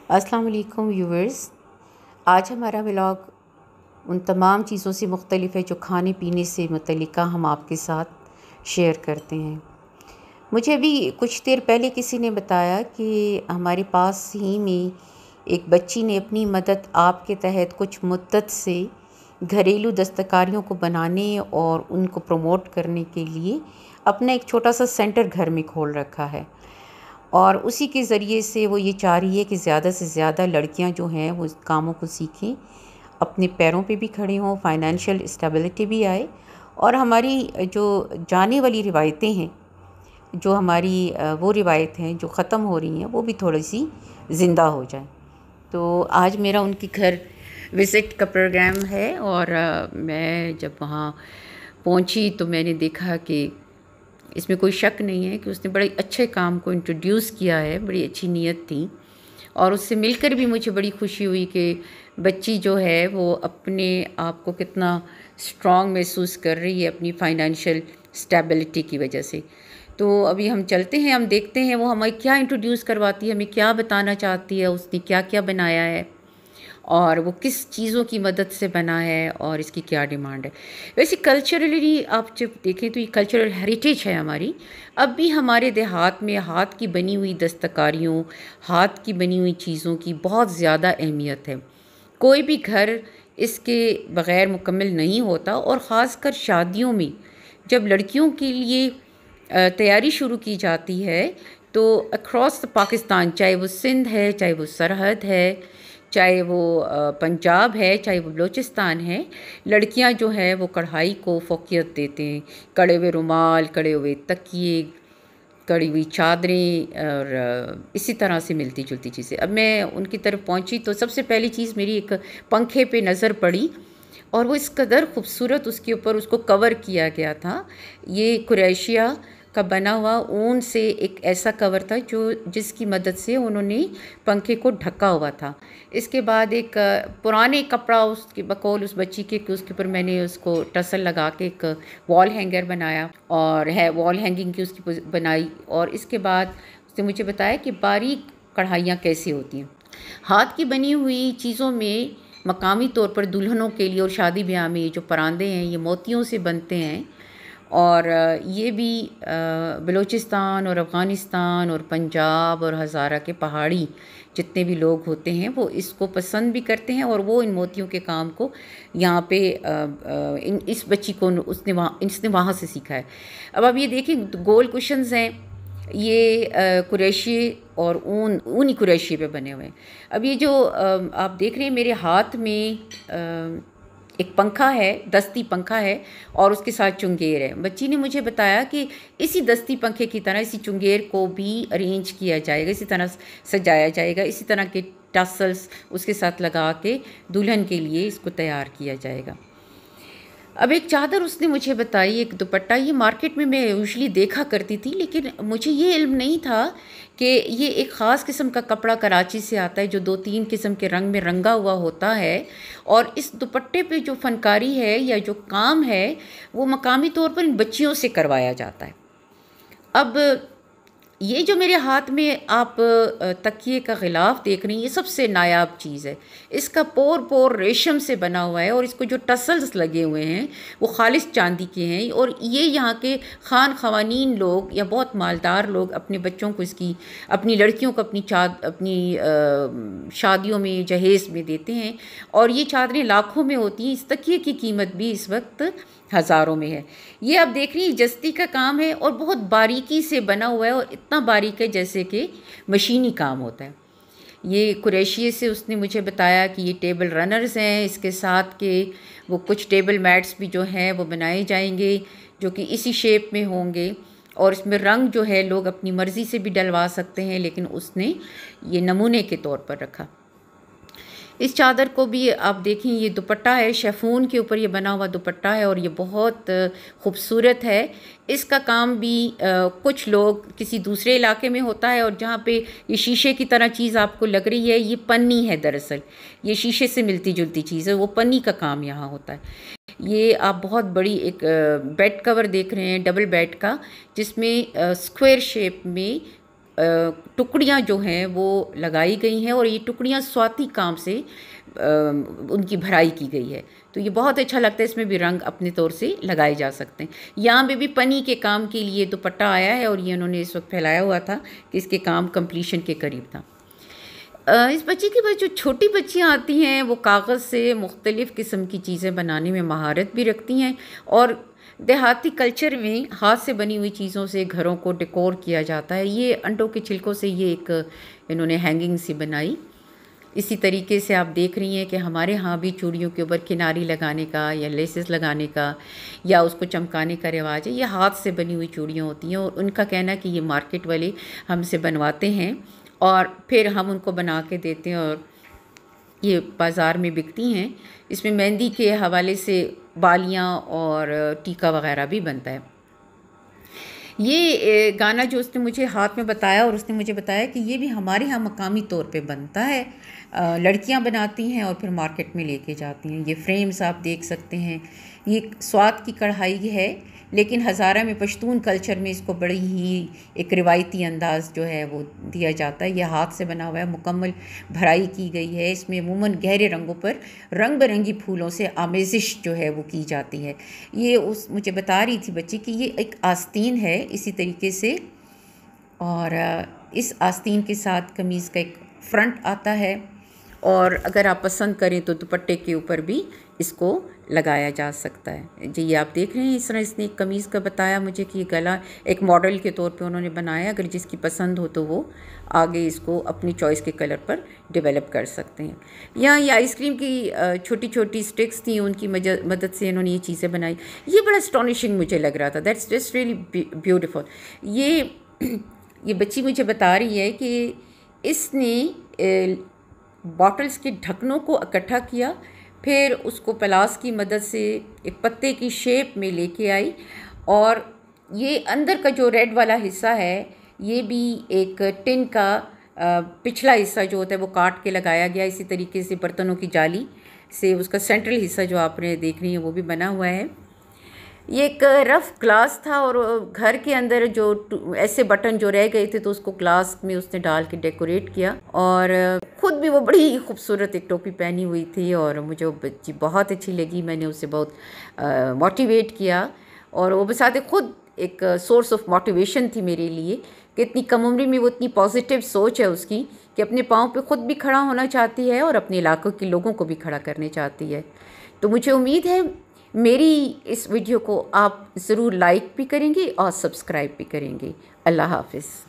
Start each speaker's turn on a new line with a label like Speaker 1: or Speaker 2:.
Speaker 1: अस्सलाम वालेकुम व्यूवर्स। आज हमारा व्लॉग उन तमाम चीज़ों से मुख्तलिफ है जो खाने पीने से मुतल्लिका हम आपके साथ शेयर करते हैं। मुझे अभी कुछ देर पहले किसी ने बताया कि हमारे पास ही में एक बच्ची ने अपनी मदद आपके तहत कुछ मुद्दत से घरेलू दस्तकारियों को बनाने और उनको प्रमोट करने के लिए अपना एक छोटा सा सेंटर घर में खोल रखा है और उसी के ज़रिए से वो ये चाह रही है कि ज़्यादा से ज़्यादा लड़कियां जो हैं वो इस कामों को सीखें, अपने पैरों पे भी खड़ी हों, फाइनेंशियल स्टेबिलिटी भी आए और हमारी जो जाने वाली रिवायतें हैं, जो हमारी वो रिवायत हैं जो ख़त्म हो रही हैं, वो भी थोड़ी सी ज़िंदा हो जाएं। तो आज मेरा उनके घर विज़िट का प्रोग्राम है और मैं जब वहाँ पहुँची तो मैंने देखा कि इसमें कोई शक नहीं है कि उसने बड़े अच्छे काम को इंट्रोड्यूस किया है, बड़ी अच्छी नीयत थी और उससे मिलकर भी मुझे बड़ी खुशी हुई कि बच्ची जो है वो अपने आप को कितना स्ट्रॉन्ग महसूस कर रही है अपनी फाइनेंशियल स्टेबिलिटी की वजह से। तो अभी हम चलते हैं, हम देखते हैं वो हमें क्या इंट्रोड्यूस करवाती है, हमें क्या बताना चाहती है, उसने क्या क्या बनाया है और वो किस चीज़ों की मदद से बना है और इसकी क्या डिमांड है। वैसे कल्चरली आप जब देखें तो ये कल्चरल हेरिटेज है हमारी। अब भी हमारे देहात में हाथ की बनी हुई दस्तकारियों, हाथ की बनी हुई चीज़ों की बहुत ज़्यादा अहमियत है। कोई भी घर इसके बग़ैर मुकम्मल नहीं होता और ख़ासकर शादियों में जब लड़कियों के लिए तैयारी शुरू की जाती है तो अक्रॉस द पाकिस्तान, चाहे वो सिंध है, चाहे वो सरहद है, चाहे वो पंजाब है, चाहे वो बलूचिस्तान है, लड़कियां जो हैं वो कढ़ाई को फ़ोकियत देते हैं। कड़े हुए रुमाल, कड़े हुए तकिए, कड़ी हुई चादरें और इसी तरह से मिलती जुलती चीज़ें। अब मैं उनकी तरफ पहुंची तो सबसे पहली चीज़ मेरी एक पंखे पे नज़र पड़ी और वो इस कदर खूबसूरत उसके ऊपर उसको कवर किया गया था। ये कुरैशिया का बना हुआ ऊन से एक ऐसा कवर था जो जिसकी मदद से उन्होंने पंखे को ढका हुआ था। इसके बाद एक पुराने कपड़ा उसके बकौल उस बच्ची के कि उसके ऊपर मैंने उसको टसल लगा के एक वॉल हैंगर बनाया और है वॉल हैंगिंग की उसकी बनाई। और इसके बाद उसने मुझे बताया कि बारीक कढ़ाइयाँ कैसी होती हैं। हाथ की बनी हुई चीज़ों में मकामी तौर पर दुल्हनों के लिए और शादी ब्याह में ये जो परांदे हैं ये मोतियों से बनते हैं और ये भी बलूचिस्तान और अफ़गानिस्तान और पंजाब और हज़ारा के पहाड़ी जितने भी लोग होते हैं वो इसको पसंद भी करते हैं और वो इन मोतियों के काम को यहाँ पे इस बच्ची को इसने वहाँ से सीखा है। अब आप ये देखें गोल कुशन्स हैं, ये कुरैशी और ऊनी कुरैशी पे बने हुए हैं। अब ये जो आप देख रहे हैं मेरे हाथ में एक पंखा है, दस्ती पंखा है और उसके साथ चुंगेर है। बच्ची ने मुझे बताया कि इसी दस्ती पंखे की तरह इसी चुंगेर को भी अरेंज किया जाएगा, इसी तरह सजाया जाएगा, इसी तरह के टसल्स उसके साथ लगा के दुल्हन के लिए इसको तैयार किया जाएगा। अब एक चादर उसने मुझे बताई, एक दुपट्टा, ये मार्केट में मैं यूजुअली देखा करती थी लेकिन मुझे ये इल्म नहीं था कि ये एक ख़ास किस्म का कपड़ा कराची से आता है जो 2-3 किस्म के रंग में रंगा हुआ होता है और इस दुपट्टे पे जो फ़नकारी है या जो काम है वो मकामी तौर पर इन बच्चियों से करवाया जाता है। अब ये जो मेरे हाथ में आप तकिए का गिलाफ देख रही हैं ये सबसे नायाब चीज़ है। इसका पोर पोर रेशम से बना हुआ है और इसको जो टसल्स लगे हुए हैं वो खालिस चांदी के हैं और ये यहाँ के खान ख़वानीन लोग या बहुत मालदार लोग अपने बच्चों को इसकी अपनी लड़कियों को अपनी शादियों में जहेज़ में देते हैं और ये चादरें लाखों में होती हैं। इस तकिए की कीमत भी इस वक्त हज़ारों में है। ये आप देख रही हैं जस्ती का काम है और बहुत बारीकी से बना हुआ है और इतना बारीक है जैसे कि मशीनी काम होता है। ये कुरैशिये से उसने मुझे बताया कि ये टेबल रनर्स हैं, इसके साथ के वो कुछ टेबल मैट्स भी जो हैं वो बनाए जाएंगे जो कि इसी शेप में होंगे और इसमें रंग जो है लोग अपनी मर्ज़ी से भी डलवा सकते हैं लेकिन उसने ये नमूने के तौर पर रखा। इस चादर को भी आप देखें, ये दुपट्टा है, शेफून के ऊपर ये बना हुआ दुपट्टा है और ये बहुत खूबसूरत है। इसका काम भी कुछ लोग किसी दूसरे इलाके में होता है और जहाँ पे ये शीशे की तरह चीज़ आपको लग रही है ये पन्नी है, दरअसल ये शीशे से मिलती जुलती चीज़ है, वो पन्नी का काम यहाँ होता है। ये आप बहुत बड़ी एक बेड कवर देख रहे हैं, डबल बेड का, जिसमें स्क्वायर शेप में टुकड़ियाँ जो हैं वो लगाई गई हैं और ये टुकड़ियाँ स्वाति काम से उनकी भराई की गई है। तो ये बहुत अच्छा लगता है, इसमें भी रंग अपने तौर से लगाए जा सकते हैं। यहाँ पे भी पन्नी के काम के लिए दुपट्टा आया है और ये उन्होंने इस वक्त फैलाया हुआ था कि इसके काम कंप्लीशन के करीब था। इस बच्चे के पास जो छोटी बच्चियाँ आती हैं वो कागज़ से मुख्तलिफ़ किस्म की चीज़ें बनाने में महारत भी रखती हैं और देहाती कल्चर में हाथ से बनी हुई चीज़ों से घरों को डेकोर किया जाता है। ये अंडों के छिलकों से ये एक इन्होंने हैंगिंग सी बनाई। इसी तरीके से आप देख रही हैं कि हमारे यहाँ भी चूड़ियों के ऊपर किनारी लगाने का या लेसेस लगाने का या उसको चमकाने का रिवाज है। ये हाथ से बनी हुई चूड़ियाँ होती हैं और उनका कहना है कि ये मार्केट वाले हमसे बनवाते हैं और फिर हम उनको बना के देते हैं और ये बाज़ार में बिकती हैं। इसमें मेहंदी के हवाले से बालियाँ और टीका वग़ैरह भी बनता है। ये गाना जो उसने मुझे हाथ में बताया और उसने मुझे बताया कि ये भी हमारे यहाँ मकामी तौर पे बनता है, लड़कियाँ बनाती हैं और फिर मार्केट में लेके जाती हैं। ये फ्रेम्स आप देख सकते हैं, ये स्वात की कढ़ाई है, लेकिन हज़ारा में पश्तून कल्चर में इसको बड़ी ही एक रिवायती अंदाज़ जो है वो दिया जाता है। यह हाथ से बना हुआ है, मुकम्मल भराई की गई है। इसमें अमूमन गहरे रंगों पर रंग बिरंगी फूलों से आमेज़िश जो है वो की जाती है। ये मुझे बता रही थी बच्ची कि ये एक आस्तीन है इसी तरीके से, और इस आस्तीन के साथ कमीज़ का एक फ्रंट आता है और अगर आप पसंद करें तो दुपट्टे के ऊपर भी इसको लगाया जा सकता है। जी, ये आप देख रहे हैं इस तरह इसने एक कमीज़ का बताया मुझे कि गला एक मॉडल के तौर पे उन्होंने बनाया। अगर जिसकी पसंद हो तो वो आगे इसको अपनी चॉइस के कलर पर डेवलप कर सकते हैं। यहाँ ये आइसक्रीम की छोटी छोटी स्टिक्स थी, उनकी मदद से इन्होंने ये चीज़ें बनाई। ये बड़ा एस्टॉनिशिंग मुझे लग रहा था। That's just really beautiful. ये बच्ची मुझे बता रही है कि इसने बॉटल्स के ढक्कनों को इकट्ठा किया, फिर उसको प्लास की मदद से एक पत्ते की शेप में लेके आई और ये अंदर का जो रेड वाला हिस्सा है ये भी एक टिन का पिछला हिस्सा जो होता है वो काट के लगाया गया। इसी तरीके से बर्तनों की जाली से उसका सेंट्रल हिस्सा जो आपने देख रही है वो भी बना हुआ है। ये एक रफ़ ग्लास था और घर के अंदर जो ऐसे बटन जो रह गए थे तो उसको ग्लास में उसने डाल के डेकोरेट किया और ख़ुद भी वो बड़ी खूबसूरत एक टोपी पहनी हुई थी और मुझे वो बच्ची बहुत अच्छी लगी। मैंने उसे बहुत मोटिवेट किया और वो बसाते ख़ुद एक सोर्स ऑफ मोटिवेशन थी मेरे लिए कि इतनी कम उम्र में वो इतनी पॉजिटिव सोच है उसकी कि अपने पाँव पे ख़ुद भी खड़ा होना चाहती है और अपने इलाकों के लोगों को भी खड़ा करने चाहती है। तो मुझे उम्मीद है मेरी इस वीडियो को आप ज़रूर लाइक भी करेंगे और सब्सक्राइब भी करेंगे। अल्लाह हाफ़िज़।